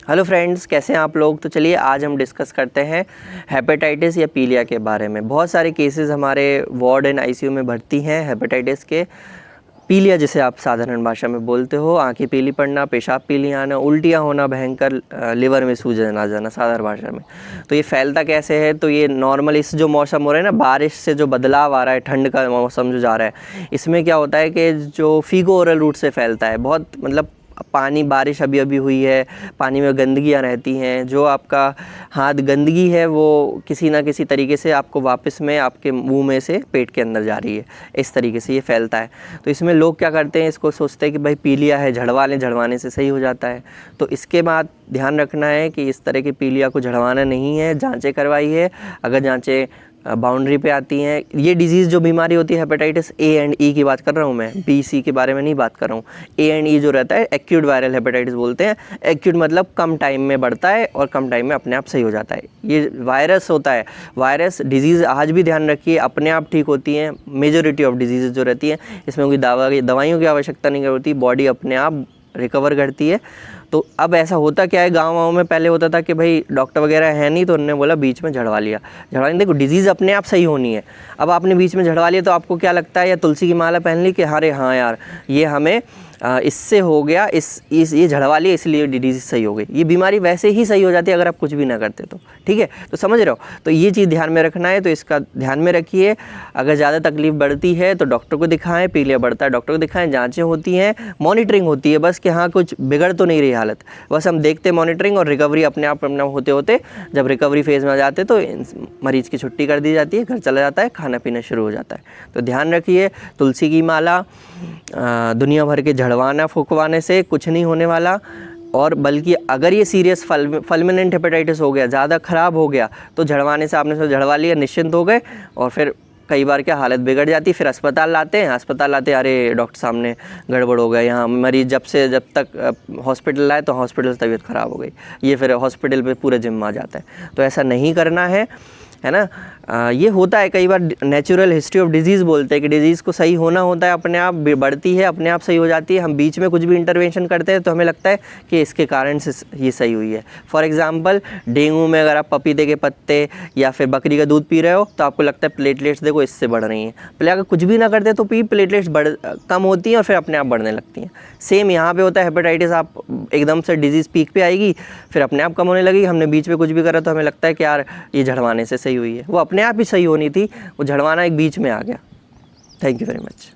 Hello friends, कैसे हैं आप लोग। तो चलिए आज हम डिस्कस करते हैं हेपेटाइटिस या पीलिया के बारे में। बहुत सारे केसेस हमारे वार्ड एंड आईसीयू में भर्ती हैं हेपेटाइटिस के। पीलिया जिसे आप साधारण भाषा में बोलते हो, आंखें पीली पड़ना, पेशाब पीली आना, उल्टियाँ होना, भयंकर लिवर में सूजन आ जाना साधारण भाषा में। तो ये फैलता कैसे है? तो ये नॉर्मल इस जो मौसम हो रहा है ना, बारिश से जो बदलाव आ रहा है, ठंड का मौसम जो जा रहा है, इसमें क्या होता है कि जो फीको ओरल रूट से फैलता है। बहुत मतलब पानी, बारिश अभी अभी हुई है, पानी में गंदगियाँ रहती हैं, जो आपका हाथ गंदगी है वो किसी ना किसी तरीके से आपको वापस में आपके मुंह में से पेट के अंदर जा रही है। इस तरीके से ये फैलता है। तो इसमें लोग क्या करते हैं, इसको सोचते हैं कि भाई पीलिया है, झड़वा लें, झड़वाने से सही हो जाता है। तो इसके बाद ध्यान रखना है कि इस तरह की पीलिया को झड़वाना नहीं है, जाँचें करवाइए। अगर जाँचें बाउंड्री पे आती हैं, ये डिजीज़ जो बीमारी होती है हेपेटाइटिस ए एंड ई की बात कर रहा हूँ मैं, बी सी के बारे में नहीं बात कर रहा हूँ। ए एंड ई जो रहता है एक्यूट वायरल हेपेटाइटिस बोलते हैं। एक्यूट मतलब कम टाइम में बढ़ता है और कम टाइम में अपने आप सही हो जाता है। ये वायरस होता है। वायरस डिजीज़ आज भी ध्यान रखिए अपने आप ठीक होती हैं। मेजॉरिटी ऑफ डिजीज़ जो रहती हैं इसमें कोई दवाइयों की आवश्यकता नहीं होती, बॉडी अपने आप रिकवर करती है। तो अब ऐसा होता क्या है, गाँव में पहले होता था कि भाई डॉक्टर वगैरह है नहीं, तो उन्होंने बोला बीच में झड़वा लिया। देखो डिजीज़ अपने आप सही होनी है। अब आपने बीच में झड़वा लिया तो आपको क्या लगता है, या तुलसी की माला पहन ली कि अरे हाँ यार ये हमें इससे हो गया, ये झड़वा लिया इसलिए डिजीज़ सही हो गई। ये बीमारी वैसे ही सही हो जाती है अगर आप कुछ भी ना करते तो। ठीक है, तो समझ रहे हो। तो ये चीज़ ध्यान में रखना है, तो इसका ध्यान में रखिए। अगर ज़्यादा तकलीफ बढ़ती है तो डॉक्टर को दिखाएं, पीलिया बढ़ता है डॉक्टर को दिखाएं, जांचें होती हैं, मॉनिटरिंग होती है बस कि हाँ कुछ बिगड़ तो नहीं रही हालत। बस हम देखते मॉनिटरिंग, और रिकवरी अपने आप होते होते जब रिकवरी फेज़ में आ जाते तो मरीज़ की छुट्टी कर दी जाती है, घर चला जाता है, खाना पीना शुरू हो जाता है। तो ध्यान रखिए, तुलसी की माला, दुनिया भर के झड़वाना फूकवाने से कुछ नहीं होने वाला। और बल्कि अगर ये सीरियस फल्मिनेंट हेपेटाइटिस हो गया, ज़्यादा ख़राब हो गया, तो झड़वाने से आपने झड़वा लिया, निश्चिंत हो गए, और फिर कई बार क्या हालत बिगड़ जाती है, फिर अस्पताल लाते हैं, अरे डॉक्टर सामने गड़बड़ हो गया, यहाँ मरीज़ जब तक हॉस्पिटल लाए तो हॉस्पिटल से तबीयत ख़राब हो गई, ये फिर हॉस्पिटल पे पूरा जिम्मा आ जाता है। तो ऐसा नहीं करना है ना। ये होता है कई बार, नेचुरल हिस्ट्री ऑफ डिजीज़ बोलते हैं कि डिजीज़ को सही होना होता है, अपने आप बढ़ती है, अपने आप सही हो जाती है। हम बीच में कुछ भी इंटरवेंशन करते हैं तो हमें लगता है कि इसके कारण से ये सही हुई है। फॉर एग्जांपल डेंगू में अगर आप पपीते के पत्ते या फिर बकरी का दूध पी रहे हो तो आपको लगता है प्लेटलेट्स देखो इससे बढ़ रही हैं। पहले अगर कुछ भी ना करते तो प्लेटलेट्स कम होती हैं और फिर अपने आप बढ़ने लगती हैं। सेम यहाँ पर होता है हेपेटाइटिस, आप एकदम से डिजीज़ पीक पे आएगी, फिर अपने आप कम होने लगेगी। हमने बीच में कुछ भी करा तो हमें लगता है कि यार ये झड़वाने से सही हुई है, वो अपने आप ही सही होनी थी, वो झड़वाना एक बीच में आ गया। Thank you very much.